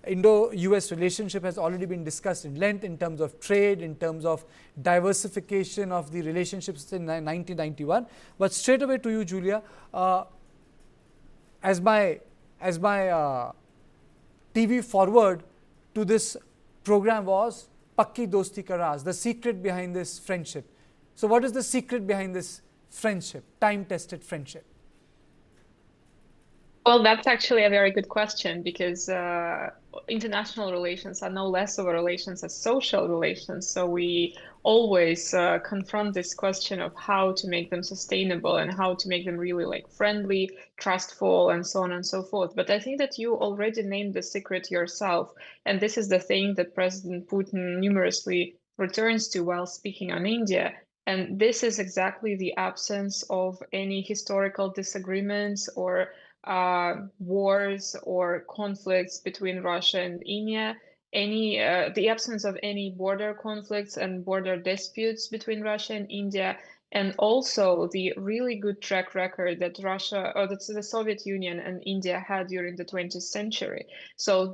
Indo-US relationship has already been discussed in length in terms of trade, in terms of diversification of the relationships in 1991. But straight away to you, Julia, as my TV forward to this program was Pakki Dosti Ka Raaz, the secret behind this friendship. So what is the secret behind this friendship, time-tested friendship? Well, that's actually a very good question, because international relations are no less of a relations as social relations. So we always confront this question of how to make them sustainable and how to make them really like friendly, trustful, and so on and so forth. But I think that you already named the secret yourself. And this is the thing that President Putin numerously returns to while speaking on India. And this is exactly the absence of any historical disagreements or wars or conflicts between Russia and India, the absence of any border conflicts and border disputes between Russia and India, and also the really good track record that the Soviet Union and India had during the 20th century. So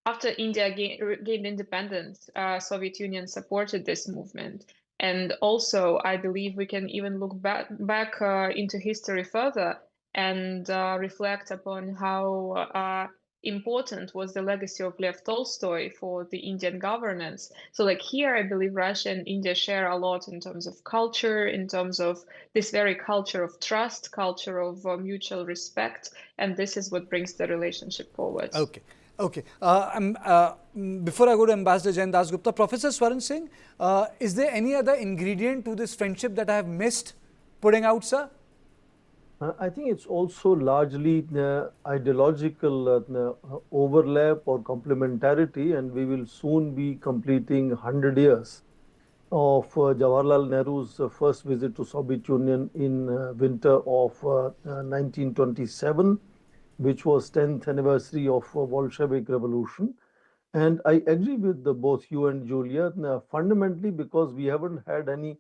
after India gained independence, Soviet Union supported this movement. And also, I believe we can even look back into history further and reflect upon how important was the legacy of Lev Tolstoy for the Indian governance. So like here, I believe Russia and India share a lot in terms of culture, in terms of this very culture of trust, culture of mutual respect. And this is what brings the relationship forward. Okay. Okay. Before I go to Ambassador Jain Das Gupta, Professor Swaran Singh, is there any other ingredient to this friendship that I have missed putting out, sir? I think it's also largely ideological overlap or complementarity, and we will soon be completing 100 years of Jawaharlal Nehru's first visit to Soviet Union in winter of 1927. Which was 10th anniversary of Bolshevik Revolution. And I agree with both you and Julia, fundamentally because we haven't had any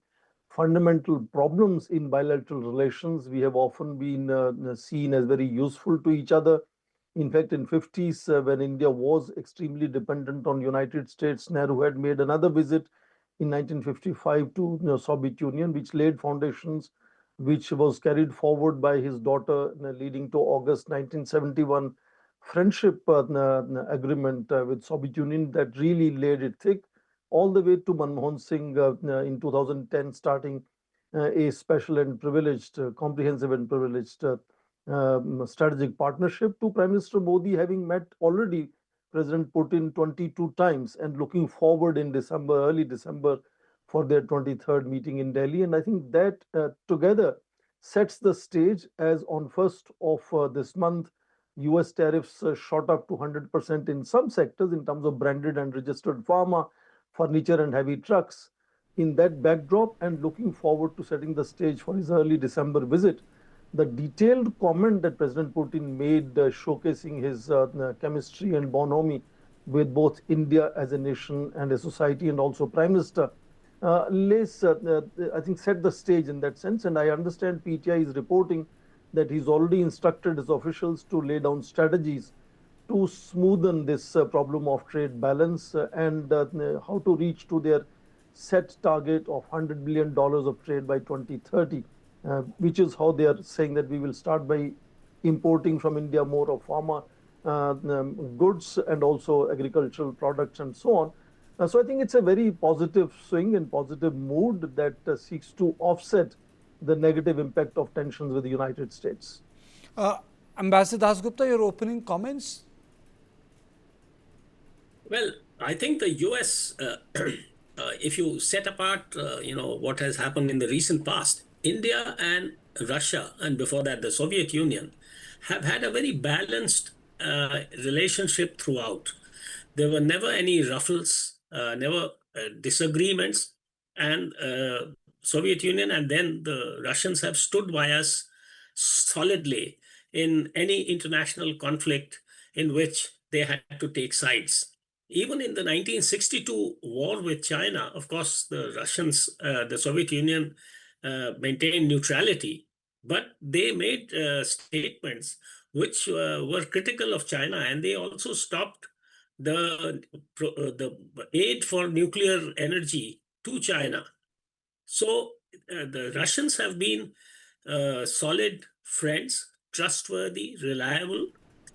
fundamental problems in bilateral relations. We have often been seen as very useful to each other. In fact, in 50s, when India was extremely dependent on United States, Nehru had made another visit in 1955 to Soviet Union, which laid foundations which was carried forward by his daughter, leading to August 1971 friendship agreement with Soviet Union that really laid it thick, all the way to Manmohan Singh in 2010, starting a special and privileged, comprehensive and privileged strategic partnership, to Prime Minister Modi having met already President Putin 22 times and looking forward in December, early December, for their 23rd meeting in Delhi. And I think that together sets the stage, as on 1st of this month, US tariffs shot up to 100% in some sectors in terms of branded and registered pharma, furniture and heavy trucks. In that backdrop, and looking forward to setting the stage for his early December visit, the detailed comment that President Putin made showcasing his chemistry and bonhomie with both India as a nation and a society, and also Prime Minister, I think, set the stage in that sense. And I understand PTI is reporting that he's already instructed his officials to lay down strategies to smoothen this problem of trade balance and how to reach to their set target of $100 billion of trade by 2030, which is how they are saying that we will start by importing from India more of pharma goods and also agricultural products and so on. So I think it's a very positive swing and positive mood that seeks to offset the negative impact of tensions with the United States. Ambassador Das Gupta, your opening comments? Well, I think the US, if you set apart, what has happened in the recent past, India and Russia, and before that the Soviet Union, have had a very balanced relationship throughout. There were never any ruffles, never disagreements, and Soviet Union and then the Russians have stood by us solidly in any international conflict in which they had to take sides. Even in the 1962 war with China, of course, the Russians, the Soviet Union maintained neutrality, but they made statements which were critical of China, and they also stopped the aid for nuclear energy to China. So the Russians have been solid friends, trustworthy, reliable,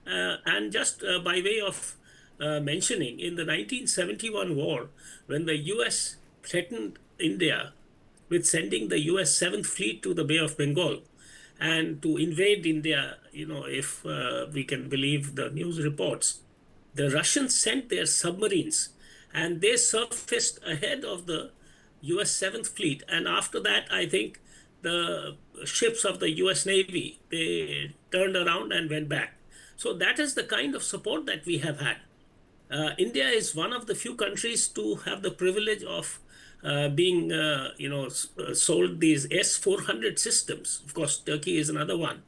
and just by way of mentioning, in the 1971 war, when the US threatened India with sending the US 7th Fleet to the Bay of Bengal and to invade India, if we can believe the news reports, the Russians sent their submarines and they surfaced ahead of the US 7th Fleet. And after that, I think the ships of the US Navy, they turned around and went back. So that is the kind of support that we have had. India is one of the few countries to have the privilege of being, sold these S-400 systems. Of course, Turkey is another one,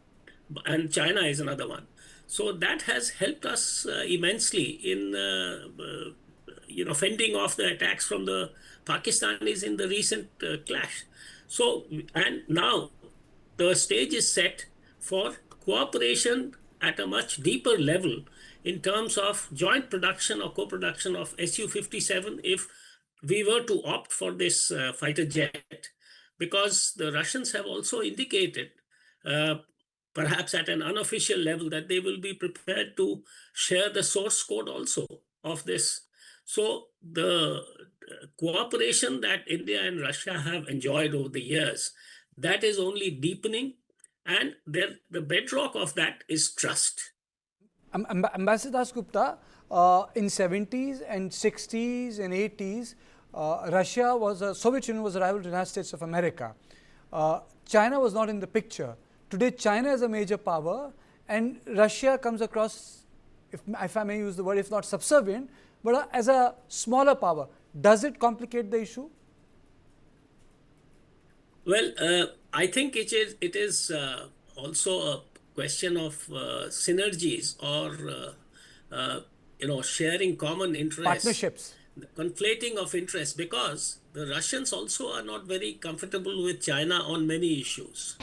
and China is another one. So that has helped us immensely in, fending off the attacks from the Pakistanis in the recent clash. So, and now the stage is set for cooperation at a much deeper level in terms of joint production or co-production of Su-57 if we were to opt for this fighter jet, because the Russians have also indicated, perhaps at an unofficial level, that they will be prepared to share the source code also of this. So the cooperation that India and Russia have enjoyed over the years, that is only deepening, and the bedrock of that is trust. Ambassador Gupta, in 70s and 60s and 80s, Soviet Union was a rival to the United States of America. China was not in the picture. Today, China is a major power, and Russia comes across, if I may use the word, if not subservient, but as a smaller power. Does it complicate the issue? Well, I think it is also a question of synergies or sharing common interests, Partnerships, conflating of interests, because the Russians also are not very comfortable with China on many issues.